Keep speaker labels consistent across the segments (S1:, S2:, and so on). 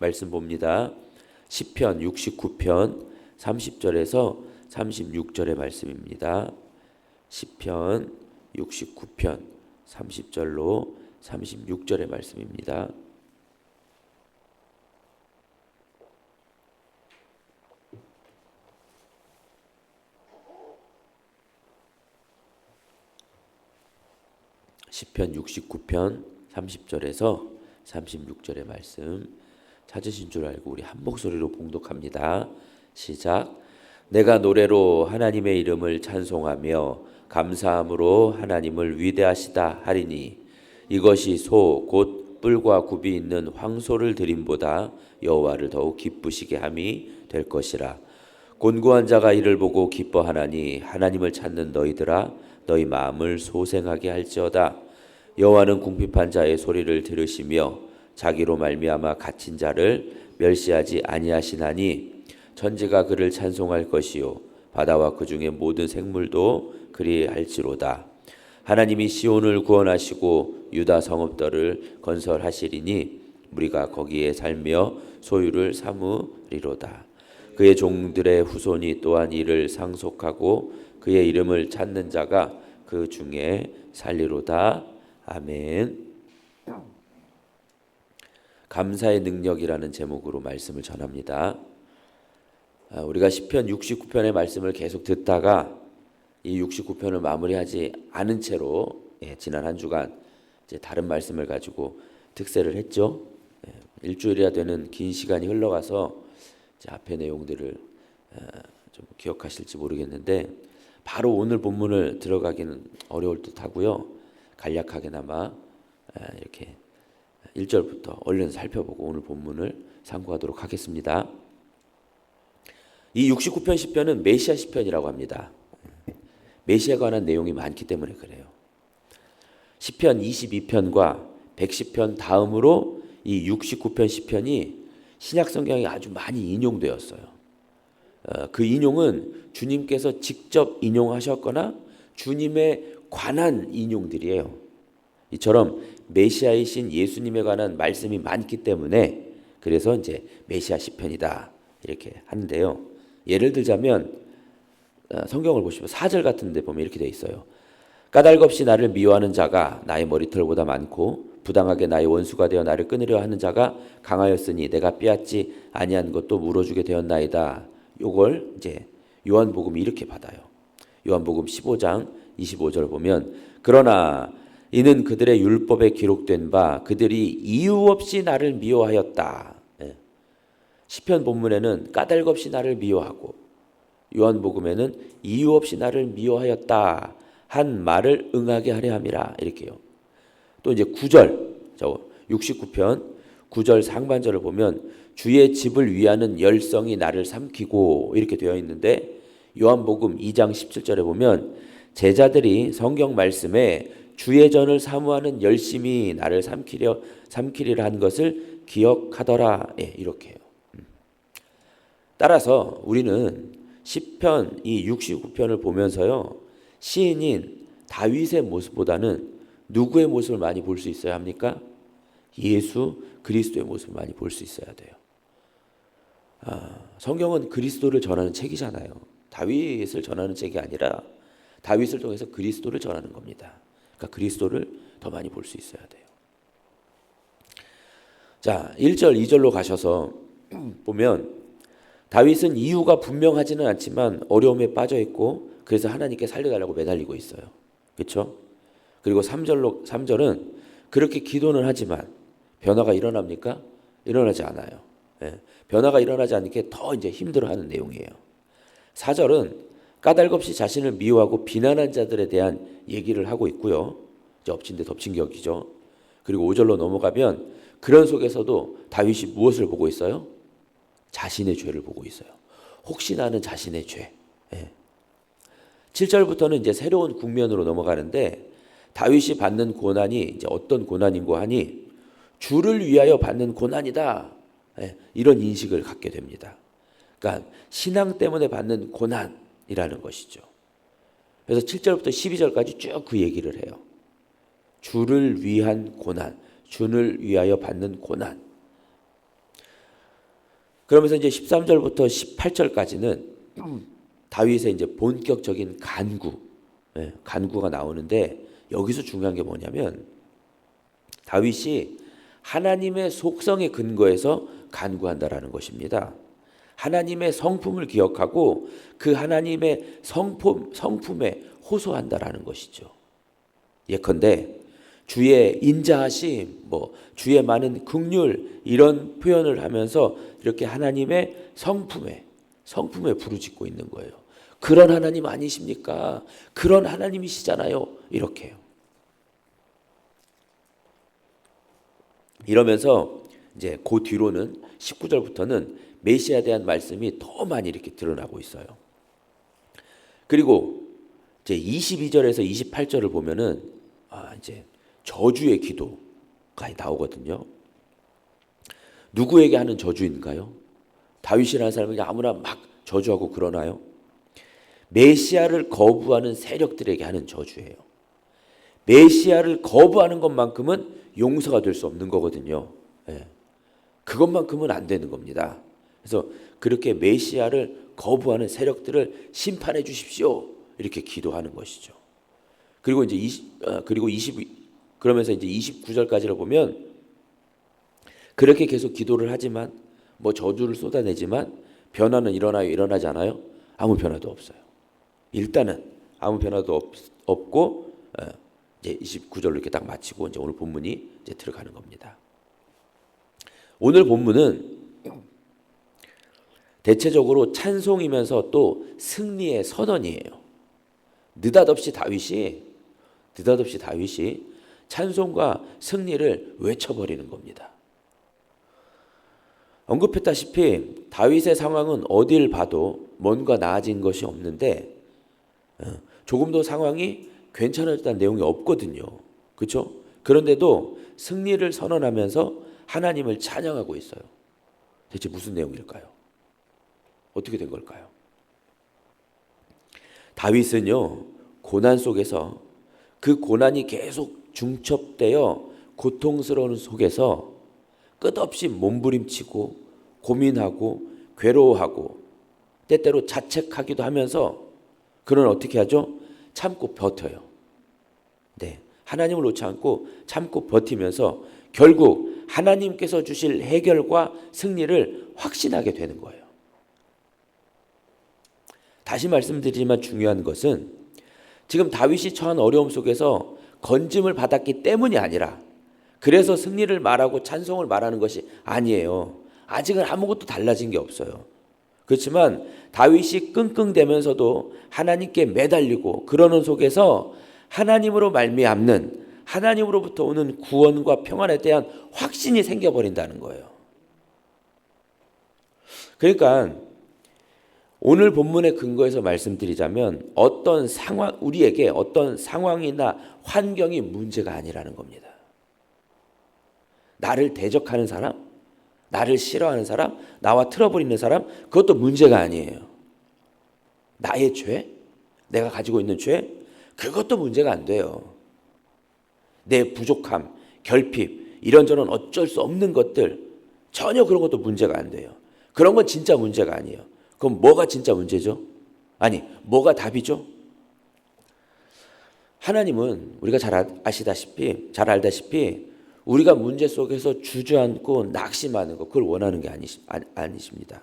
S1: 말씀 봅니다. 시편 69편 30절에서 36절의 말씀입니다. 시편 69편 30절로 36절의 말씀입니다. 시편 69편 30절에서 36절의 말씀 찾으신 줄 알고 우리 한 목소리로 봉독합니다. 시작. 내가 노래로 하나님의 이름을 찬송하며 감사함으로 하나님을 위대하시다 하리니 이것이 소 곧 뿔과 굽이 있는 황소를 드림보다 여호와를 더욱 기쁘시게 함이 될 것이라. 곤고한 자가 이를 보고 기뻐하나니 하나님을 찾는 너희들아 너희 마음을 소생하게 할지어다. 여호와는 궁핍한 자의 소리를 들으시며 자기로 말미암아 갇힌 자를 멸시하지 아니하시나니 천지가 그를 찬송할 것이요 바다와 그 중에 모든 생물도 그리할지로다. 하나님이 시온을 구원하시고 유다 성읍들을 건설하시리니 우리가 거기에 살며 소유를 삼으리로다. 그의 종들의 후손이 또한 이를 상속하고 그의 이름을 찾는 자가 그 중에 살리로다. 아멘. 감사의 능력이라는 제목으로 말씀을 전합니다. 우리가 시편 69편의 말씀을 계속 듣다가 이 69편을 마무리하지 않은 채로 지난 한 주간 이제 다른 말씀을 가지고 특세를 했죠. 일주일이나 되는 긴 시간이 흘러가서 이제 앞의 내용들을 좀 기억하실지 모르겠는데 바로 오늘 본문을 들어가기는 어려울 듯하고요. 간략하게나마 이렇게 1절부터 얼른 살펴보고 오늘 본문을 상고하도록 하겠습니다. 이 69편 시편은 메시아 시편이라고 합니다. 메시아에 관한 내용이 많기 때문에 그래요. 시편 22편과 110편 다음으로 이 69편 시편이 신약 성경에 아주 많이 인용되었어요. 그 인용은 주님께서 직접 인용하셨거나 주님에 관한 인용들이에요. 이처럼 메시아이신 예수님에 관한 말씀이 많기 때문에 그래서 이제 메시아 시편이다 이렇게 하는데요. 예를 들자면 성경을 보시면 4절 같은 데 보면 이렇게 돼 있어요. 까닭없이 나를 미워하는 자가 나의 머리털보다 많고 부당하게 나의 원수가 되어 나를 끊으려 하는 자가 강하였으니 내가 빼앗지 아니한 것도 물어주게 되었나이다. 요걸 이제 요한복음이 이렇게 받아요. 요한복음 15장 25절 보면 그러나 이는 그들의 율법에 기록된 바 그들이 이유 없이 나를 미워하였다. 시편 본문에는 까닭없이 나를 미워하고 요한복음에는 이유 없이 나를 미워하였다 한 말을 응하게 하려 함이라 이렇게요. 또 이제 9절 69편 9절 상반절을 보면 주의 집을 위하는 열성이 나를 삼키고 이렇게 되어 있는데 요한복음 2장 17절에 보면 제자들이 성경 말씀에 주의 전을 사모하는 열심이 나를 삼키리라 한 것을 기억하더라. 이렇게요. 따라서 우리는 시편 이 69편을 보면서요. 시인인 다윗의 모습보다는 누구의 모습을 많이 볼 수 있어야 합니까? 예수 그리스도의 모습을 많이 볼 수 있어야 돼요. 성경은 그리스도를 전하는 책이잖아요. 다윗을 전하는 책이 아니라 다윗을 통해서 그리스도를 전하는 겁니다. 그러니까 그리스도를 더 많이 볼 수 있어야 돼요. 자, 1절, 2절로 가셔서 보면 다윗은 이유가 분명하지는 않지만 어려움에 빠져 있고 그래서 하나님께 살려달라고 매달리고 있어요. 그렇죠? 그리고 3절은 그렇게 기도는 하지만 변화가 일어납니까? 일어나지 않아요. 변화가 일어나지 않게 더 이제 힘들어하는 내용이에요. 4절은 까닭없이 자신을 미워하고 비난한 자들에 대한 얘기를 하고 있고요. 이제 엎친 데 덮친 격이죠. 그리고 5절로 넘어가면 그런 속에서도 다윗이 무엇을 보고 있어요? 자신의 죄를 보고 있어요. 혹시 나는 자신의 죄. 7절부터는 이제 새로운 국면으로 넘어가는데 다윗이 받는 고난이 이제 어떤 고난인고 하니 주를 위하여 받는 고난이다. 이런 인식을 갖게 됩니다. 그러니까 신앙 때문에 받는 고난이라는 것이죠. 그래서 7절부터 12절까지 쭉 그 얘기를 해요. 주를 위한 고난, 주를 위하여 받는 고난. 그러면서 이제 13절부터 18절까지는 다윗의 이제 본격적인 간구, 간구가 나오는데 여기서 중요한 게 뭐냐면 다윗이 하나님의 속성에 근거해서 간구한다라는 것입니다. 하나님의 성품을 기억하고 그 하나님의 성품에 호소한다라는 것이죠. 예컨대 주의 인자하심, 주의 많은 긍휼 이런 표현을 하면서 이렇게 하나님의 성품에 부르짖고 있는 거예요. 그런 하나님 아니십니까? 그런 하나님이시잖아요. 이렇게요. 이러면서 이제 그 뒤로는 19절부터는 메시아에 대한 말씀이 더 많이 이렇게 드러나고 있어요. 그리고 이제 22절에서 28절을 보면은 이제 저주의 기도가 나오거든요. 누구에게 하는 저주인가요? 다윗이라는 사람에게 아무나 막 저주하고 그러나요? 메시아를 거부하는 세력들에게 하는 저주예요. 메시아를 거부하는 것만큼은 용서가 될 수 없는 거거든요. 그것만큼은 안 되는 겁니다. 그래서 그렇게 메시아를 거부하는 세력들을 심판해 주십시오. 이렇게 기도하는 것이죠. 그리고 이제 그러면서 이제 29절까지를 보면 그렇게 계속 기도를 하지만 저주를 쏟아내지만 변화는 일어나요? 일어나지 않아요? 아무 변화도 없어요. 일단은 아무 변화도 없고 이제 29절로 이렇게 딱 마치고 이제 오늘 본문이 이제 들어가는 겁니다. 오늘 본문은 대체적으로 찬송이면서 또 승리의 선언이에요. 느닷없이 다윗이 찬송과 승리를 외쳐버리는 겁니다. 언급했다시피 다윗의 상황은 어딜 봐도 뭔가 나아진 것이 없는데 조금도 상황이 괜찮아졌다는 내용이 없거든요. 그렇죠? 그런데도 승리를 선언하면서 하나님을 찬양하고 있어요. 대체 무슨 내용일까요? 어떻게 된 걸까요? 다윗은요, 고난 속에서 그 고난이 계속 중첩되어 고통스러운 속에서 끝없이 몸부림치고 고민하고 괴로워하고 때때로 자책하기도 하면서 그는 어떻게 하죠? 참고 버텨요. 네, 하나님을 놓지 않고 참고 버티면서 결국 하나님께서 주실 해결과 승리를 확신하게 되는 거예요. 다시 말씀드리지만 중요한 것은 지금 다윗이 처한 어려움 속에서 건짐을 받았기 때문이 아니라 그래서 승리를 말하고 찬송을 말하는 것이 아니에요. 아직은 아무것도 달라진 게 없어요. 그렇지만 다윗이 끙끙대면서도 하나님께 매달리고 그러는 속에서 하나님으로 말미암는 하나님으로부터 오는 구원과 평안에 대한 확신이 생겨버린다는 거예요. 그러니까 오늘 본문의 근거에서 말씀드리자면 우리에게 어떤 상황이나 환경이 문제가 아니라는 겁니다. 나를 대적하는 사람, 나를 싫어하는 사람, 나와 트러블 있는 사람, 그것도 문제가 아니에요. 나의 죄, 내가 가지고 있는 죄, 그것도 문제가 안 돼요. 내 부족함, 결핍, 이런저런 어쩔 수 없는 것들, 전혀 그런 것도 문제가 안 돼요. 그런 건 진짜 문제가 아니에요. 그럼 뭐가 진짜 문제죠? 아니, 뭐가 답이죠? 하나님은 우리가 잘 알다시피 우리가 문제 속에서 주저앉고 낙심하는 것, 그걸 원하는 게 아니십니다.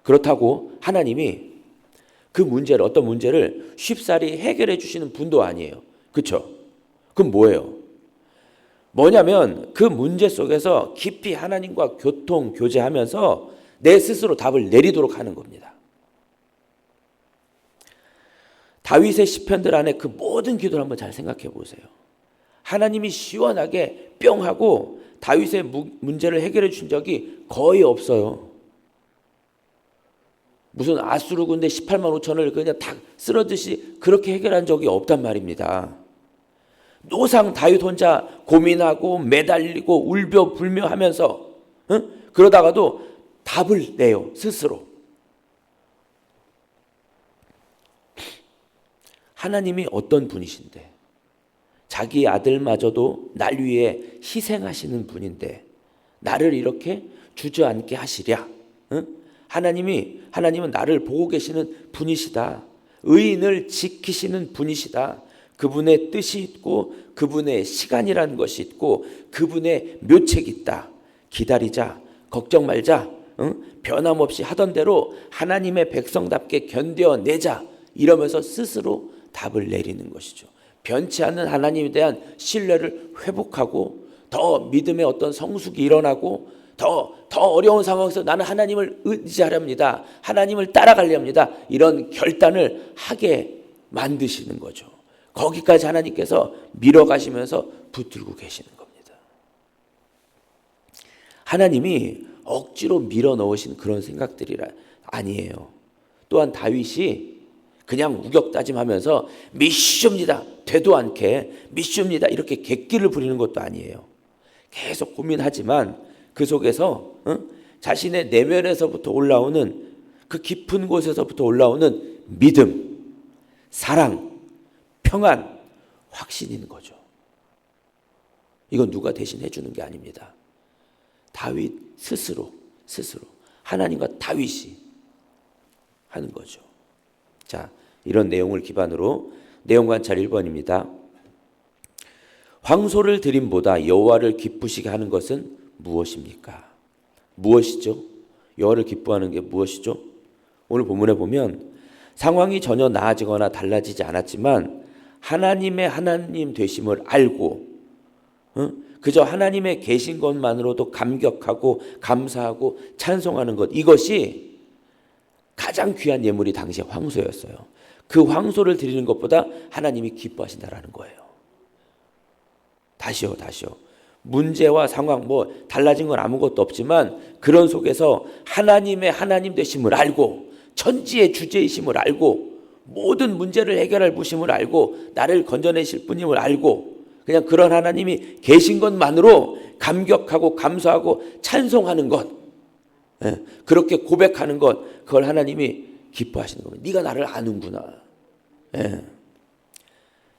S1: 그렇다고 하나님이 어떤 문제를 쉽사리 해결해 주시는 분도 아니에요. 그렇죠? 그럼 뭐예요? 뭐냐면 그 문제 속에서 깊이 하나님과 교제하면서 내 스스로 답을 내리도록 하는 겁니다. 다윗의 시편들 안에 그 모든 기도를 한번 잘 생각해 보세요. 하나님이 시원하게 뿅 하고 다윗의 문제를 해결해 준 적이 거의 없어요. 무슨 아수르 군대 18만 5천을 그냥 다 쓰러듯이 그렇게 해결한 적이 없단 말입니다. 노상 다윗 혼자 고민하고 매달리고 울며불며 하면서 그러다가도 답을 내요, 스스로. 하나님이 어떤 분이신데 자기 아들마저도 날 위해 희생하시는 분인데 나를 이렇게 주저앉게 하시랴. 하나님은 나를 보고 계시는 분이시다. 의인을 지키시는 분이시다. 그분의 뜻이 있고 그분의 시간이라는 것이 있고 그분의 묘책이 있다. 기다리자. 걱정 말자. 변함없이 하던 대로 하나님의 백성답게 견뎌내자. 이러면서 스스로 답을 내리는 것이죠. 변치 않는 하나님에 대한 신뢰를 회복하고 더 믿음의 어떤 성숙이 일어나고 더 어려운 상황에서 나는 하나님을 의지하렵니다. 하나님을 따라가렵니다. 이런 결단을 하게 만드시는 거죠. 거기까지 하나님께서 밀어가시면서 붙들고 계시는 겁니다. 하나님이 억지로 밀어넣으신 그런 생각들이라 아니에요. 또한 다윗이 그냥 우격다짐하면서 미시옵니다. 되도 않게 미시옵니다. 이렇게 객기를 부리는 것도 아니에요. 계속 고민하지만 그 속에서 자신의 내면에서부터 올라오는 그 깊은 곳에서부터 올라오는 믿음, 사랑, 평안, 확신이 있는 거죠. 이건 누가 대신해 주는 게 아닙니다. 다윗 스스로 하나님과 다윗이 하는 거죠. 자, 이런 내용을 기반으로 내용 관찰 1번입니다. 황소를 드림보다 여호와를 기쁘시게 하는 것은 무엇입니까? 무엇이죠? 여호와를 기뻐하는 게 무엇이죠? 오늘 본문에 보면 상황이 전혀 나아지거나 달라지지 않았지만 하나님의 하나님 되심을 알고 그저 하나님의 계신 것만으로도 감격하고 감사하고 찬송하는 것, 이것이 가장 귀한 예물이 당시에 황소였어요. 그 황소를 드리는 것보다 하나님이 기뻐하신다라는 거예요. 다시요. 문제와 상황 달라진 건 아무것도 없지만 그런 속에서 하나님의 하나님 되심을 알고 천지의 주제이심을 알고 모든 문제를 해결할 분임을 알고 나를 건져내실 분임을 알고 그냥 그런 하나님이 계신 것만으로 감격하고 감사하고 찬송하는 것, 그렇게 고백하는 것, 그걸 하나님이 기뻐하시는 겁니다. 네가 나를 아는구나.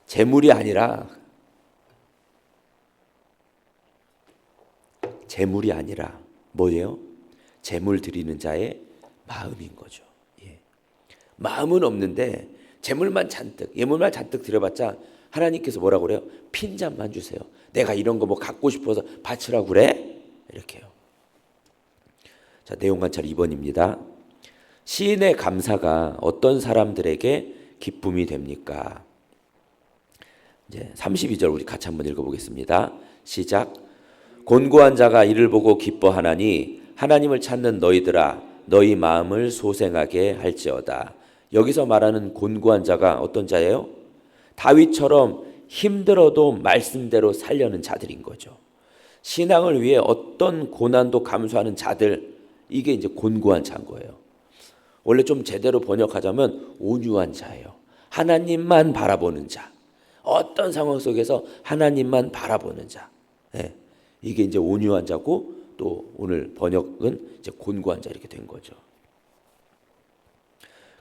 S1: 재물이 아니라 뭐예요? 재물 드리는 자의 마음인 거죠. 마음은 없는데 재물만 잔뜩, 예물만 잔뜩 드려봤자 하나님께서 뭐라고 그래요? 핀잔만 주세요. 내가 이런 거 갖고 싶어서 바치라고 그래? 이렇게요. 자, 내용 관찰 2번입니다. 시인의 감사가 어떤 사람들에게 기쁨이 됩니까? 이제 32절 우리 같이 한번 읽어보겠습니다. 시작. 곤고한 자가 이를 보고 기뻐하나니 하나님을 찾는 너희들아 너희 마음을 소생하게 할지어다. 여기서 말하는 곤고한 자가 어떤 자예요? 다윗처럼 힘들어도 말씀대로 살려는 자들인 거죠. 신앙을 위해 어떤 고난도 감수하는 자들, 이게 이제 곤고한 자인 거예요. 원래 좀 제대로 번역하자면 온유한 자예요. 하나님만 바라보는 자. 어떤 상황 속에서 하나님만 바라보는 자. 이게 이제 온유한 자고 또 오늘 번역은 이제 곤고한 자 이렇게 된 거죠.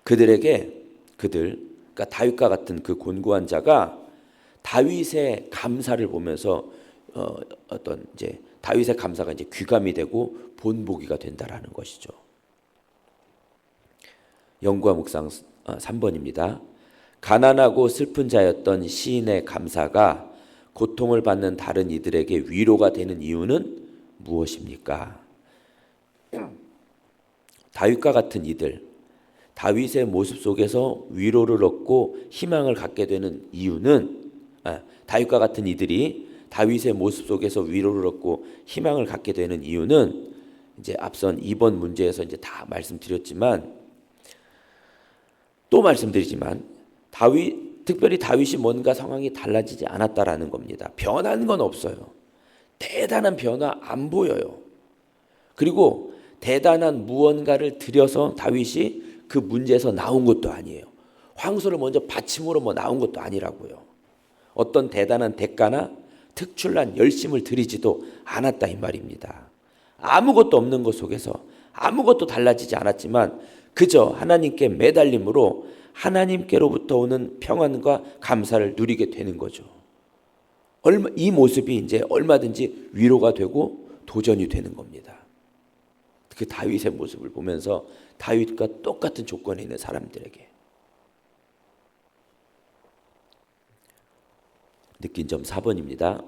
S1: 그러니까 다윗과 같은 그 곤고한 자가 다윗의 감사를 보면서 어떤 이제 다윗의 감사가 이제 귀감이 되고 본보기가 된다라는 것이죠. 연구와 묵상 3번입니다. 가난하고 슬픈 자였던 시인의 감사가 고통을 받는 다른 이들에게 위로가 되는 이유는 무엇입니까? 다윗과 같은 이들, 다윗의 모습 속에서 위로를 얻고 희망을 갖게 되는 이유는 다윗과 같은 이들이 다윗의 모습 속에서 위로를 얻고 희망을 갖게 되는 이유는 이제 앞선 2번 문제에서 이제 다 말씀드렸지만 또 말씀드리지만 특별히 다윗이 뭔가 상황이 달라지지 않았다라는 겁니다. 변한 건 없어요. 대단한 변화 안 보여요. 그리고 대단한 무언가를 들여서 다윗이 그 문제에서 나온 것도 아니에요. 황소를 먼저 받침으로 나온 것도 아니라고요. 어떤 대단한 대가나 특출난 열심을 들이지도 않았다 이 말입니다. 아무것도 없는 것 속에서 아무것도 달라지지 않았지만 그저 하나님께 매달림으로 하나님께로부터 오는 평안과 감사를 누리게 되는 거죠. 이 모습이 이제 얼마든지 위로가 되고 도전이 되는 겁니다. 그 다윗의 모습을 보면서 다윗과 똑같은 조건에 있는 사람들에게 느낀 점 4번입니다.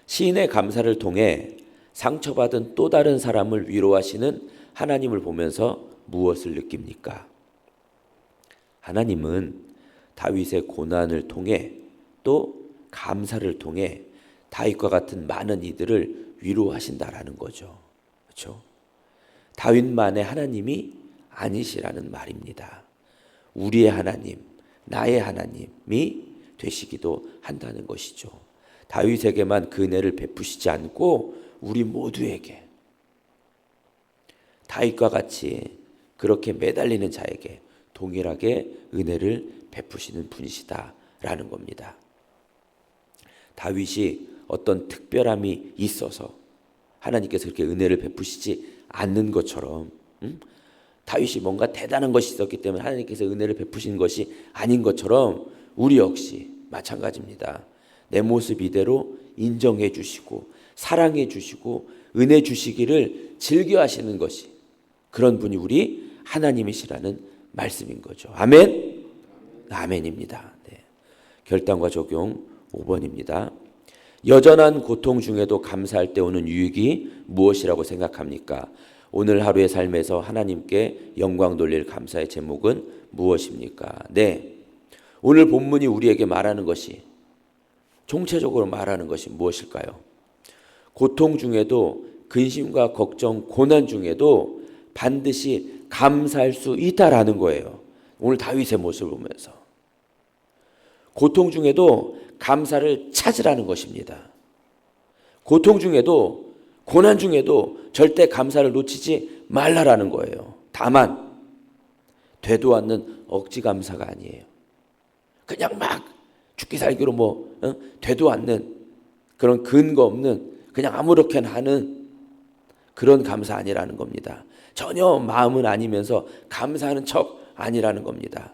S1: 시인의 감사를 통해 상처받은 또 다른 사람을 위로하시는 하나님을 보면서 무엇을 느낍니까? 하나님은 다윗의 고난을 통해 또 감사를 통해 다윗과 같은 많은 이들을 위로하신다라는 거죠. 그렇죠? 다윗만의 하나님이 아니시라는 말입니다. 우리의 하나님, 나의 하나님이 되시기도 한다는 것이죠. 다윗에게만 그 은혜를 베푸시지 않고 우리 모두에게, 다윗과 같이 그렇게 매달리는 자에게 동일하게 은혜를 베푸시는 분이시다라는 겁니다. 다윗이 어떤 특별함이 있어서 하나님께서 그렇게 은혜를 베푸시지 않는 것처럼 다윗이 뭔가 대단한 것이 있었기 때문에 하나님께서 은혜를 베푸신 것이 아닌 것처럼 우리 역시 마찬가지입니다. 내 모습 이대로 인정해 주시고 사랑해 주시고 은혜 주시기를 즐겨 하시는 것이, 그런 분이 우리 하나님이시라는 말씀인 거죠. 아멘? 아멘입니다. 네. 결단과 적용 5번입니다. 여전한 고통 중에도 감사할 때 오는 유익이 무엇이라고 생각합니까? 오늘 하루의 삶에서 하나님께 영광 돌릴 감사의 제목은 무엇입니까? 네. 오늘 본문이 우리에게 말하는 것이, 총체적으로 말하는 것이 무엇일까요? 고통 중에도, 근심과 걱정, 고난 중에도 반드시 감사할 수 있다라는 거예요. 오늘 다윗의 모습을 보면서 고통 중에도 감사를 찾으라는 것입니다. 고통 중에도, 고난 중에도 절대 감사를 놓치지 말라라는 거예요. 다만 되도 않는 억지 감사가 아니에요. 그냥 막 죽기 살기로 되도 않는 그런 근거 없는 그냥 아무렇게나 하는 그런 감사 아니라는 겁니다. 전혀 마음은 아니면서 감사하는 척 아니라는 겁니다.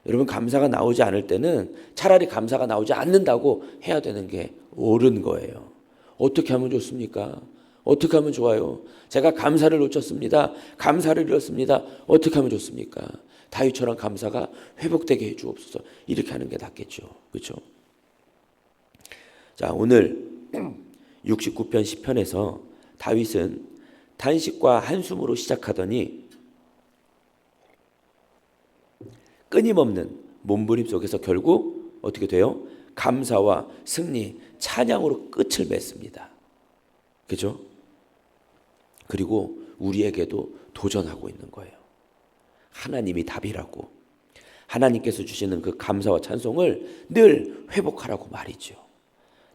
S1: 여러분, 감사가 나오지 않을 때는 차라리 감사가 나오지 않는다고 해야 되는 게 옳은 거예요. 어떻게 하면 좋습니까? 어떻게 하면 좋아요? 제가 감사를 놓쳤습니다. 감사를 잃었습니다. 어떻게 하면 좋습니까? 다윗처럼 감사가 회복되게 해주옵소서. 이렇게 하는 게 낫겠죠. 그렇죠? 자, 오늘 69편 시편에서 다윗은 탄식과 한숨으로 시작하더니 끊임없는 몸부림 속에서 결국 어떻게 돼요? 감사와 승리, 찬양으로 끝을 맺습니다. 그죠? 그리고 우리에게도 도전하고 있는 거예요. 하나님이 답이라고, 하나님께서 주시는 그 감사와 찬송을 늘 회복하라고 말이죠.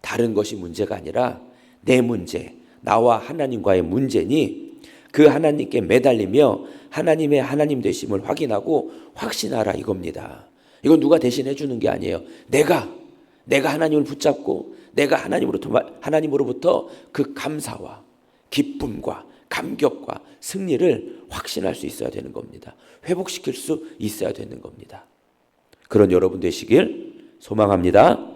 S1: 다른 것이 문제가 아니라 내 문제, 나와 하나님과의 문제니 그 하나님께 매달리며 하나님의 하나님 되심을 확인하고 확신하라, 이겁니다. 이건 누가 대신해 주는 게 아니에요. 내가 하나님을 붙잡고 내가 하나님으로부터 그 감사와 기쁨과 감격과 승리를 확신할 수 있어야 되는 겁니다. 회복시킬 수 있어야 되는 겁니다. 그런 여러분 되시길 소망합니다.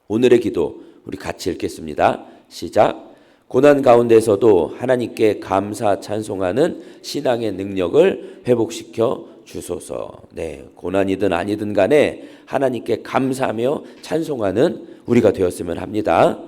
S1: 오늘의 기도 우리 같이 읽겠습니다. 시작. 고난 가운데서도 하나님께 감사 찬송하는 신앙의 능력을 회복시켜 주소서. 네, 고난이든 아니든 간에 하나님께 감사하며 찬송하는 우리가 되었으면 합니다.